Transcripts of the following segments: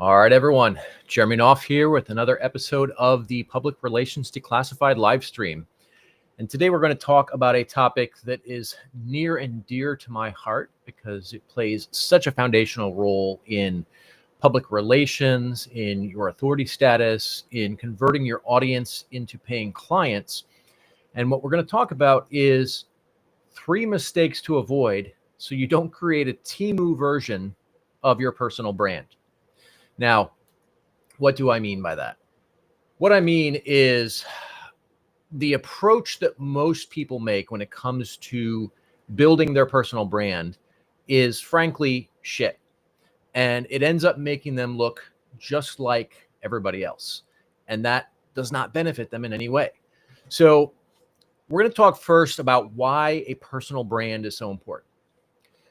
All right, everyone. Jeremy Knopf here with another episode of the Public Relations Declassified live stream. And today we're going to talk about a topic that is near and dear to my heart because it plays such a foundational role in public relations, in your authority status, in converting your audience into paying clients. And what we're going to talk about is 3 mistakes to avoid so you don't create a Temu version of your personal brand. Now, what do I mean by that? What I mean is the approach that most people make when it comes to building their personal brand is frankly shit. And it ends up making them look just like everybody else. And that does not benefit them in any way. So we're going to talk first about why a personal brand is so important.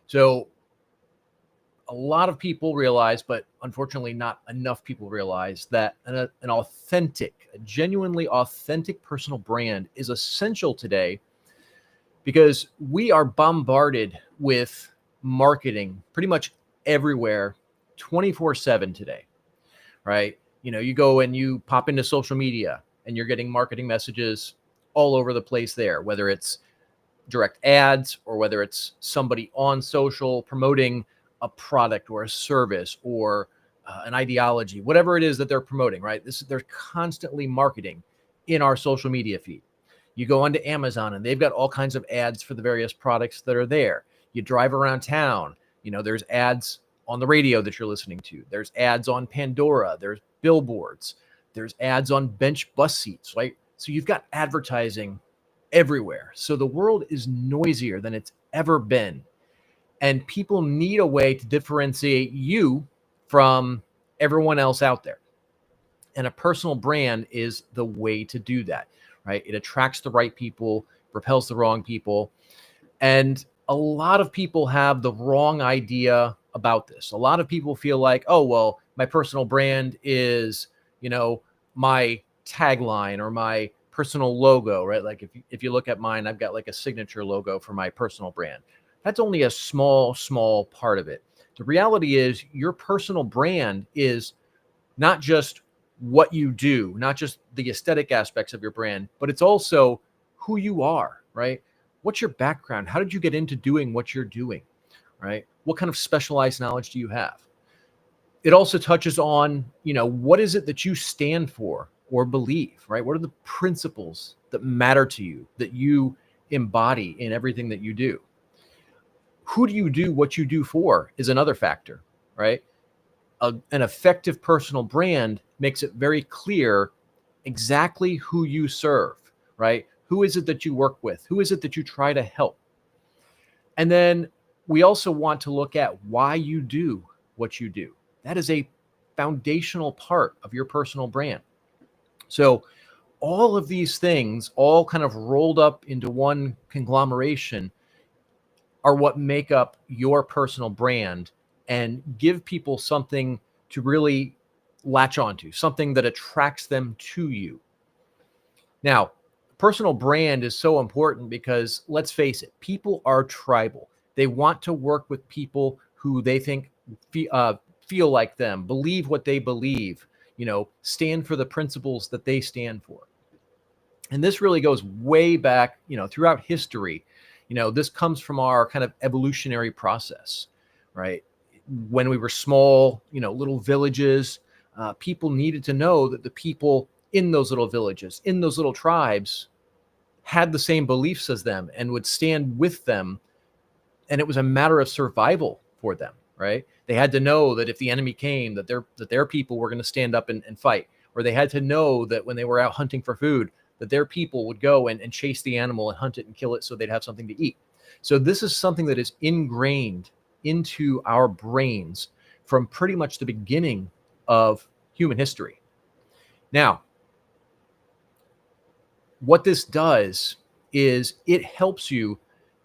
So a lot of people realize, but unfortunately not enough people realize, that an authentic, a genuinely authentic personal brand is essential today because we are bombarded with marketing pretty much everywhere 24/7 today, right? You know, you go and you pop into social media and you're getting marketing messages all over the place there, whether it's direct ads or whether it's somebody on social promoting a product or a service or an ideology, whatever it is that they're promoting, right? They're constantly marketing in our social media feed. You go onto Amazon and they've got all kinds of ads for the various products that are there. You drive around town, you know, there's ads on the radio that you're listening to. There's ads on Pandora, there's billboards, there's ads on bench bus seats, right? So you've got advertising everywhere. So the world is noisier than it's ever been. And people need a way to differentiate you from everyone else out there. And a personal brand is the way to do that, right? It attracts the right people, repels the wrong people. And a lot of people have the wrong idea about this. A lot of people feel like, oh, well, my personal brand is, you know, my tagline or my personal logo, right? Like if you look at mine, I've got like a signature logo for my personal brand. That's only a small part of it. The reality is your personal brand is not just what you do, not just the aesthetic aspects of your brand, but it's also who you are, right? What's your background? How did you get into doing what you're doing, right? What kind of specialized knowledge do you have? It also touches on, you know, what is it that you stand for or believe, right? What are the principles that matter to you, that you embody in everything that you do? Who do you do what you do for is another factor, right? An effective personal brand makes it very clear exactly who you serve, right? Who is it that you work with? Who is it that you try to help? And then we also want to look at why you do what you do. That is a foundational part of your personal brand. So all of these things, all kind of rolled up into one conglomeration, are what make up your personal brand and give people something to really latch onto, something that attracts them to you. Now, personal brand is so important because, let's face it, people are tribal. They want to work with people who they think feel like them, believe what they believe, you know, stand for the principles that they stand for. And this really goes way back, you know, throughout history. You know, this comes from our kind of evolutionary process, right? When we were small, you know, little villages, people needed to know that the people in those little villages, in those little tribes, had the same beliefs as them and would stand with them. And it was a matter of survival for them, right? They had to know that if the enemy came, that their people were going to stand up and fight. Or they had to know that when they were out hunting for food, that their people would go and chase the animal and hunt it and kill it so they'd have something to eat. So this is something that is ingrained into our brains from pretty much the beginning of human history. Now, what this does is it helps you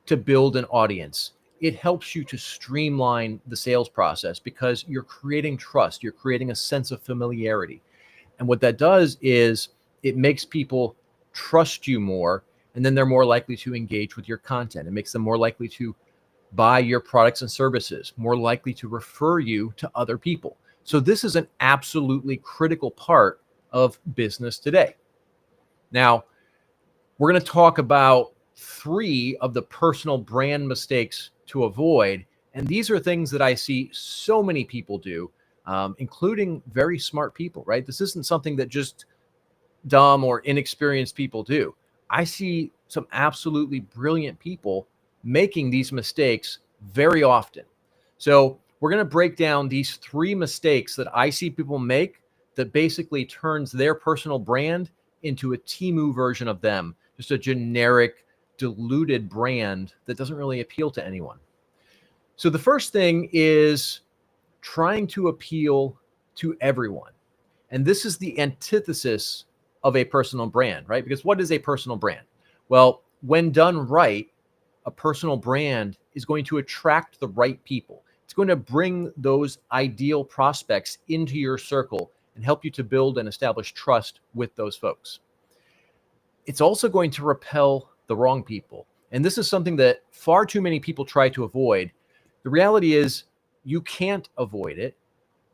to build an audience. It helps you to streamline the sales process because you're creating trust. You're creating a sense of familiarity. And what that does is it makes people trust you more, and then they're more likely to engage with your content. It makes them more likely to buy your products and services, more likely to refer you to other people. So this is an absolutely critical part of business today. Now, we're going to talk about 3 of the personal brand mistakes to avoid. And these are things that I see so many people do, including very smart people, right? This isn't something that just dumb or inexperienced people do. I see some absolutely brilliant people making these mistakes very often. So we're going to break down these 3 mistakes that I see people make that basically turns their personal brand into a Temu version of them, just a generic, diluted brand that doesn't really appeal to anyone. So the first thing is trying to appeal to everyone. And this is the antithesis of a personal brand, right? Because what is a personal brand? Well, when done right, a personal brand is going to attract the right people. It's going to bring those ideal prospects into your circle and help you to build and establish trust with those folks. It's also going to repel the wrong people. And this is something that far too many people try to avoid. The reality is you can't avoid it.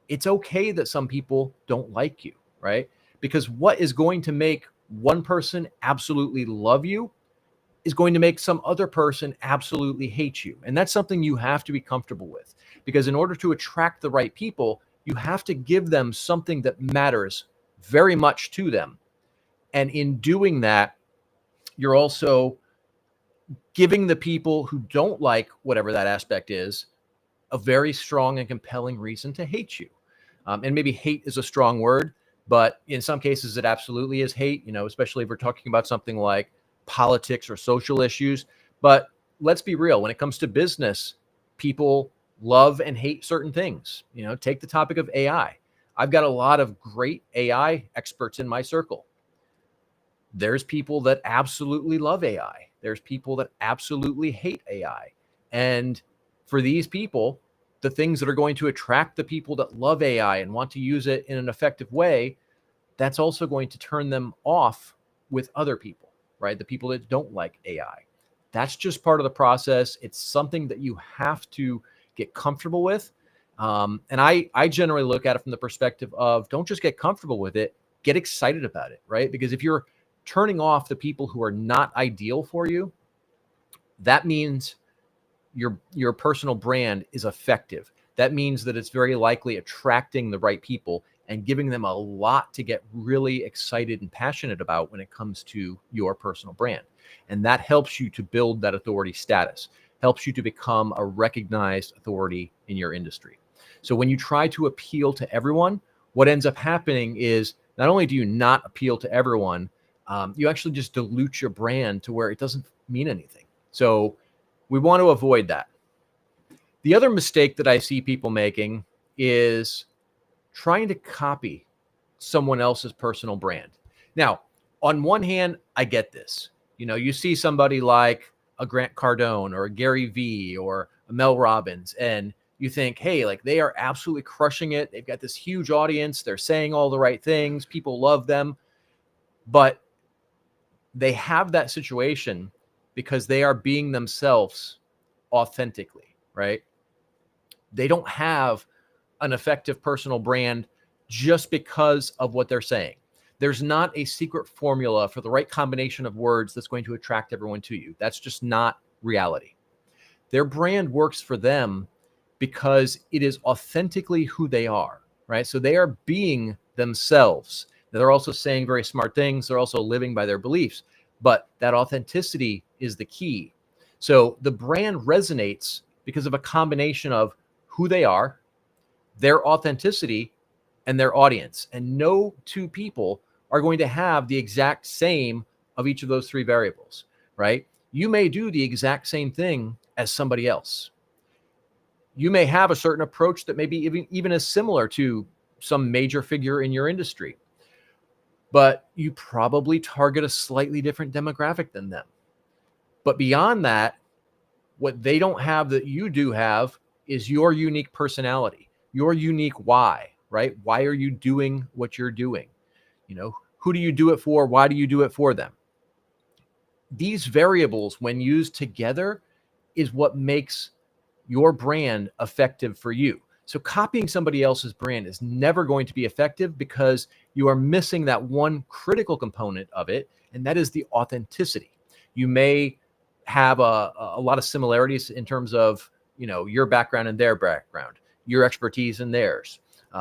It's okay that some people don't like you, right? Because what is going to make one person absolutely love you is going to make some other person absolutely hate you. And that's something you have to be comfortable with, because in order to attract the right people, you have to give them something that matters very much to them. And in doing that, you're also giving the people who don't like whatever that aspect is a very strong and compelling reason to hate you. And maybe hate is a strong word, but in some cases it absolutely is hate, especially if we're talking about something like politics or social issues. But let's be real, when it comes to business, people love and hate certain things. Take the topic of AI. I've got a lot of great AI experts in my circle. There's people that absolutely love AI. There's people that absolutely hate AI. And for these people, the things that are going to attract the people that love AI and want to use it in an effective way, that's also going to turn them off with other people, right? The people that don't like AI. That's just part of the process. It's something that you have to get comfortable with. And I generally look at it from the perspective of don't just get comfortable with it, get excited about it, right? Because if you're turning off the people who are not ideal for you, that means your personal brand is effective. That means that it's very likely attracting the right people and giving them a lot to get really excited and passionate about when it comes to your personal brand. And that helps you to build that authority status, helps you to become a recognized authority in your industry. So when you try to appeal to everyone, what ends up happening is not only do you not appeal to everyone, you actually just dilute your brand to where it doesn't mean anything. So we want to avoid that. The other mistake that I see people making is trying to copy someone else's personal brand. Now, on one hand, I get this. You see somebody like a Grant Cardone or a Gary Vee or a Mel Robbins, and you think, hey, like they are absolutely crushing it. They've got this huge audience. They're saying all the right things. People love them. But they have that situation because they are being themselves authentically, right? They don't have an effective personal brand just because of what they're saying. There's not a secret formula for the right combination of words that's going to attract everyone to you. That's just not reality. Their brand works for them because it is authentically who they are, right? So they are being themselves. They're also saying very smart things. They're also living by their beliefs, but that authenticity is the key. So the brand resonates because of a combination of who they are, their authenticity, and their audience. And no 2 people are going to have the exact same of each of those 3 variables, right? You may do the exact same thing as somebody else. You may have a certain approach that may be even as similar to some major figure in your industry, but you probably target a slightly different demographic than them. But beyond that, what they don't have that you do have is your unique personality, your unique why, right? Why are you doing what you're doing? Who do you do it for? Why do you do it for them? These variables, when used together, is what makes your brand effective for you. So copying somebody else's brand is never going to be effective because you are missing that one critical component of it, and that is the authenticity. You may have a lot of similarities in terms of, your background and their background, your expertise and theirs.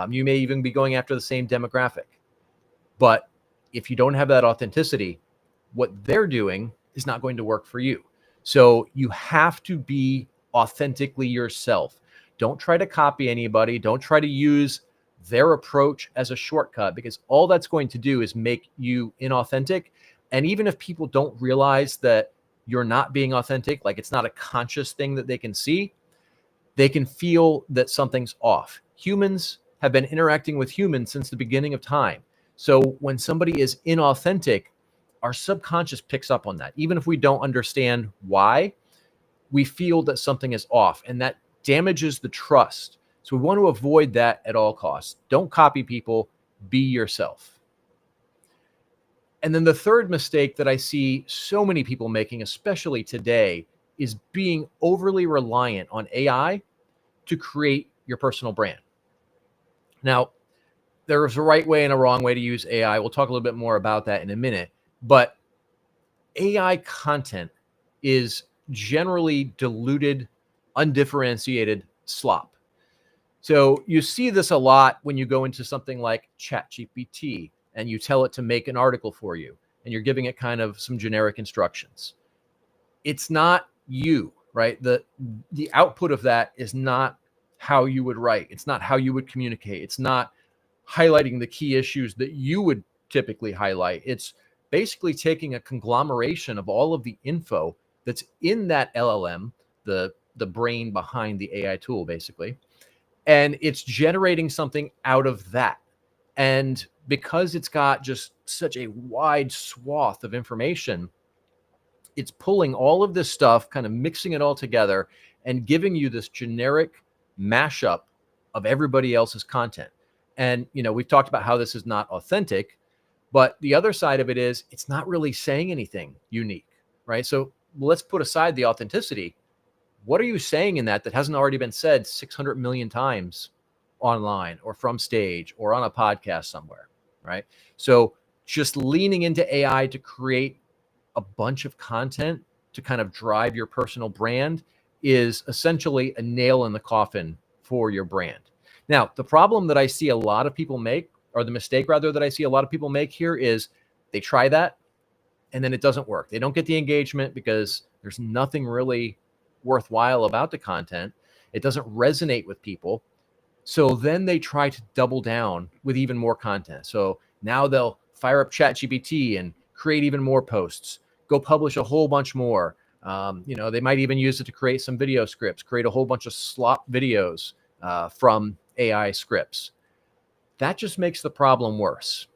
You may even be going after the same demographic. But if you don't have that authenticity, what they're doing is not going to work for you. So you have to be authentically yourself. Don't try to copy anybody. Don't try to use their approach as a shortcut, because all that's going to do is make you inauthentic. And even if people don't realize that you're not being authentic, like it's not a conscious thing that they can see, they can feel that something's off. Humans have been interacting with humans since the beginning of time. So when somebody is inauthentic, our subconscious picks up on that. Even if we don't understand why, we feel that something is off, and that damages the trust. So we want to avoid that at all costs. Don't copy people, be yourself. And then the third mistake that I see so many people making, especially today, is being overly reliant on AI to create your personal brand. Now, there's a right way and a wrong way to use AI. We'll talk a little bit more about that in a minute. But AI content is generally diluted, undifferentiated slop. So you see this a lot when you go into something like ChatGPT and you tell it to make an article for you, and you're giving it kind of some generic instructions. It's not you, right? The output of that is not how you would write. It's not how you would communicate. It's not highlighting the key issues that you would typically highlight. It's basically taking a conglomeration of all of the info that's in that LLM, the brain behind the AI tool, basically, and it's generating something out of that. And because it's got just such a wide swath of information, it's pulling all of this stuff, kind of mixing it all together and giving you this generic mashup of everybody else's content. And, we've talked about how this is not authentic, but the other side of it is it's not really saying anything unique, right? So let's put aside the authenticity. What are you saying in that hasn't already been said 600 million times online or from stage or on a podcast somewhere, right? So just leaning into AI to create a bunch of content to kind of drive your personal brand is essentially a nail in the coffin for your brand. Now, the problem that I see a lot of people make, or the mistake rather that I see a lot of people make here, is they try that and then it doesn't work. They don't get the engagement because there's nothing really worthwhile about the content. It doesn't resonate with people. So then they try to double down with even more content. So now they'll fire up ChatGPT and create even more posts, go publish a whole bunch more. They might even use it to create some video scripts, create a whole bunch of slop videos from AI scripts. That just makes the problem worse.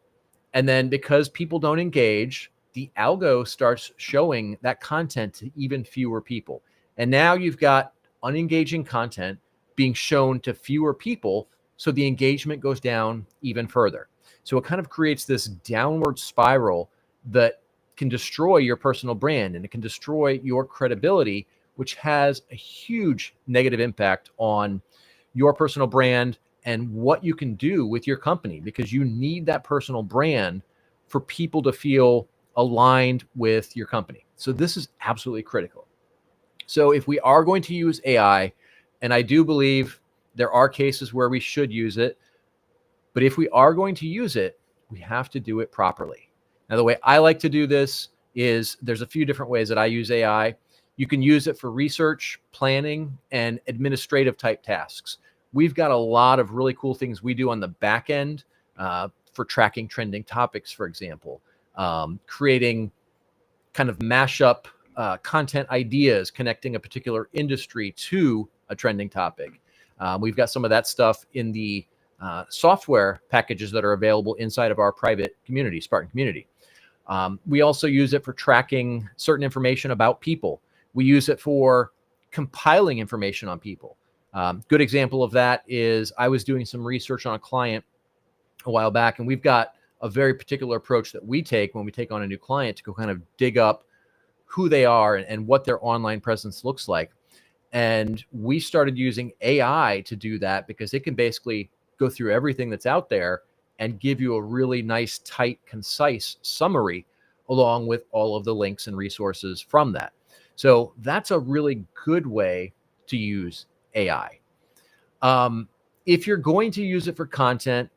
And then because people don't engage, the algo starts showing that content to even fewer people. And now you've got unengaging content being shown to fewer people, so the engagement goes down even further. So it kind of creates this downward spiral that can destroy your personal brand, and it can destroy your credibility, which has a huge negative impact on your personal brand and what you can do with your company, because you need that personal brand for people to feel aligned with your company. So this is absolutely critical. So if we are going to use AI, and I do believe there are cases where we should use it, but if we are going to use it, we have to do it properly. Now, the way I like to do this is there's a few different ways that I use AI. You can use it for research, planning, and administrative type tasks. We've got a lot of really cool things we do on the back end for tracking trending topics, for example, creating kind of mashup content ideas, connecting a particular industry to a trending topic. We've got some of that stuff in the software packages that are available inside of our private community, Spartan community. We also use it for tracking certain information about people. We use it for compiling information on people. Good example of that is I was doing some research on a client a while back, and we've got a very particular approach that we take when we take on a new client to go kind of dig up who they are and what their online presence looks like. And we started using AI to do that because it can basically go through everything that's out there and give you a really nice, tight, concise summary along with all of the links and resources from that. So that's a really good way to use AI. If you're going to use it for content,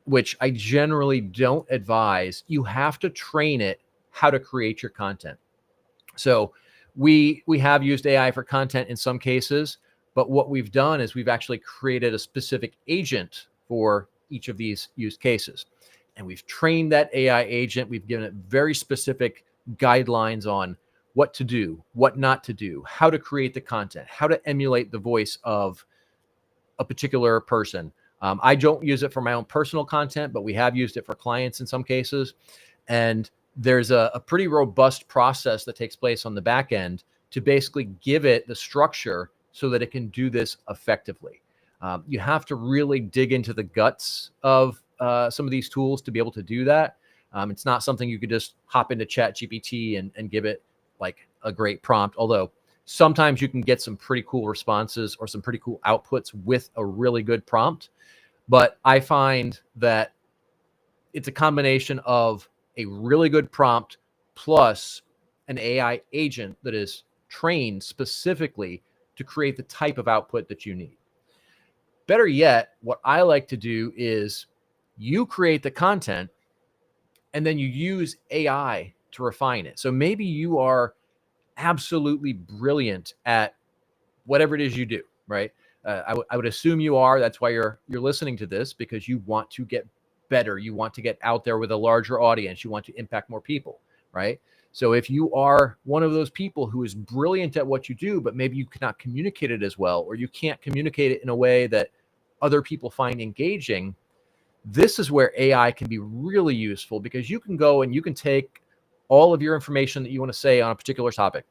which I generally don't advise, you have to train it how to create your content. So we have used AI for content in some cases, but what we've done is we've actually created a specific agent for each of these use cases. And we've trained that AI agent. We've given it very specific guidelines on what to do, what not to do, how to create the content, how to emulate the voice of a particular person. I don't use it for my own personal content, but we have used it for clients in some cases. And there's a pretty robust process that takes place on the back end to basically give it the structure so that it can do this effectively. You have to really dig into the guts of some of these tools to be able to do that. It's not something you could just hop into ChatGPT and give it like a great prompt, although sometimes you can get some pretty cool responses or some pretty cool outputs with a really good prompt. But I find that it's a combination of a really good prompt plus an AI agent that is trained specifically to create the type of output that you need. Better yet, what I like to do is you create the content and then you use AI to refine it. So maybe you are absolutely brilliant at whatever it is you do, right? I would assume you are. That's why you're listening to this, because you want to get better. You want to get out there with a larger audience. You want to impact more people, right? So if you are one of those people who is brilliant at what you do, but maybe you cannot communicate it as well, or you can't communicate it in a way that other people find engaging, this is where AI can be really useful, because you can go and you can take all of your information that you want to say on a particular topic.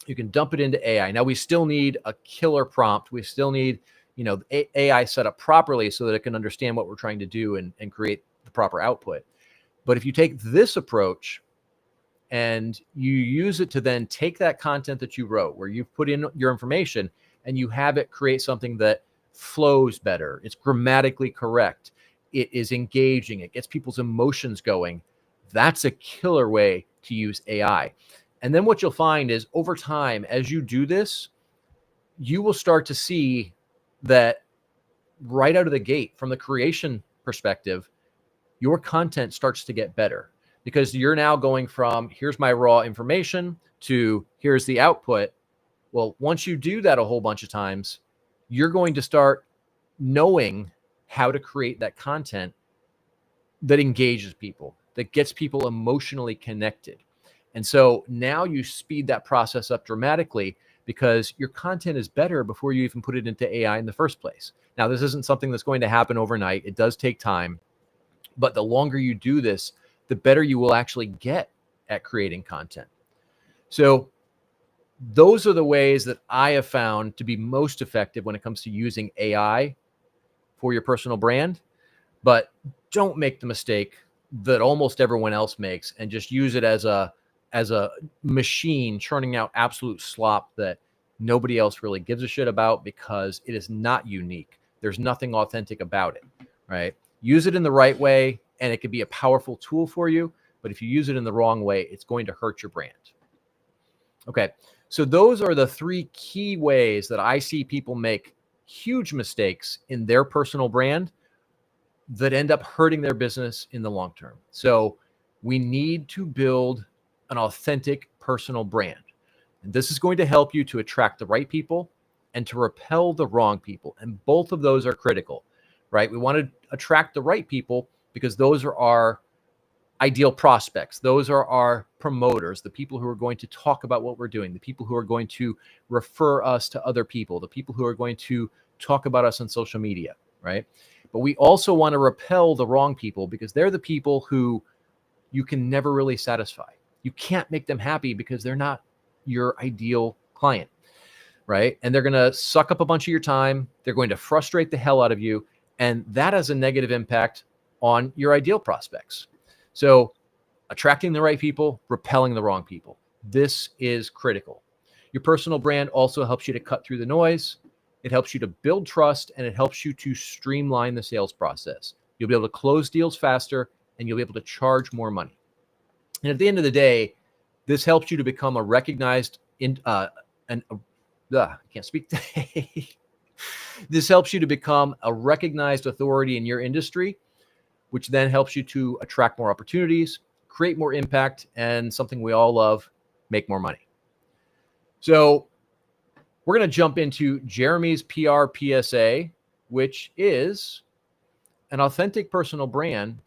You can dump it into AI. Now we still need a killer prompt. We still need, AI set up properly so that it can understand what we're trying to do and create the proper output. But if you take this approach and you use it to then take that content that you wrote, where you've put in your information, and you have it create something that flows better, it's grammatically correct, it is engaging, it gets people's emotions going, that's a killer way to use AI. And then what you'll find is over time, as you do this, you will start to see that right out of the gate, from the creation perspective, your content starts to get better, because you're now going from here's my raw information to here's the output. Well, once you do that a whole bunch of times, you're going to start knowing how to create that content that engages people, that gets people emotionally connected. And so now you speed that process up dramatically, because your content is better before you even put it into AI in the first place. Now, this isn't something that's going to happen overnight. It does take time. But the longer you do this, the better you will actually get at creating content. So those are the ways that I have found to be most effective when it comes to using AI for your personal brand. But don't make the mistake that almost everyone else makes and just use it as a machine churning out absolute slop that nobody else really gives a shit about, because it is not unique. There's nothing authentic about it, right? Use it in the right way, and it can be a powerful tool for you. But if you use it in the wrong way, it's going to hurt your brand. Okay, so those are the three key ways that I see people make huge mistakes in their personal brand that end up hurting their business in the long term. So we need to build an authentic personal brand. And this is going to help you to attract the right people and to repel the wrong people. And both of those are critical, right? We want to attract the right people because those are our ideal prospects. Those are our promoters, the people who are going to talk about what we're doing, the people who are going to refer us to other people, the people who are going to talk about us on social media, right? But we also want to repel the wrong people, because they're the people who you can never really satisfy. You can't make them happy because they're not your ideal client, right? And they're going to suck up a bunch of your time. They're going to frustrate the hell out of you. And that has a negative impact on your ideal prospects. So attracting the right people, repelling the wrong people. This is critical. Your personal brand also helps you to cut through the noise. It helps you to build trust, and it helps you to streamline the sales process. You'll be able to close deals faster, and you'll be able to charge more money. And at the end of the day, this helps you to become a recognized I can't speak today. This helps you to become a recognized authority in your industry, which then helps you to attract more opportunities, create more impact, and something we all love, make more money. So we're going to jump into Jeremy's PR PSA, which is an authentic personal brand,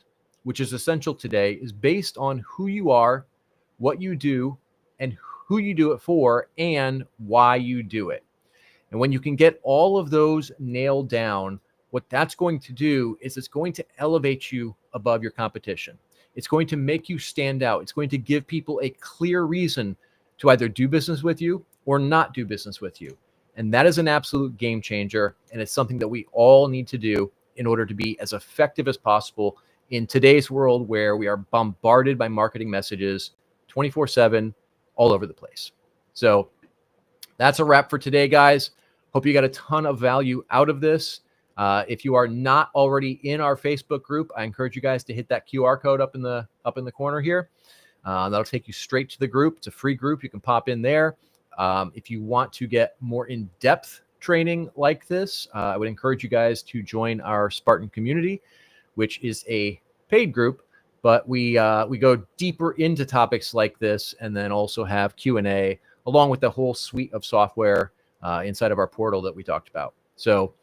which is essential today, is based on who you are, what you do, and who you do it for, and why you do it. And when you can get all of those nailed down, what that's going to do is it's going to elevate you above your competition. It's going to make you stand out. It's going to give people a clear reason to either do business with you or not do business with you. And that is an absolute game changer. And it's something that we all need to do in order to be as effective as possible in today's world where we are bombarded by marketing messages 24/7 all over the place. So that's a wrap for today, guys. Hope you got a ton of value out of this. If you are not already in our Facebook group, I encourage you guys to hit that QR code up in the corner here. That'll take you straight to the group. It's a free group. You can pop in there. If you want to get more in-depth training like this, I would encourage you guys to join our Spartan community, which is a paid group, but we go deeper into topics like this, and then also have Q&A along with the whole suite of software inside of our portal that we talked about. So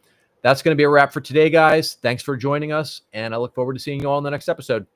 that's going to be a wrap for today, guys. Thanks for joining us, and I look forward to seeing you all in the next episode.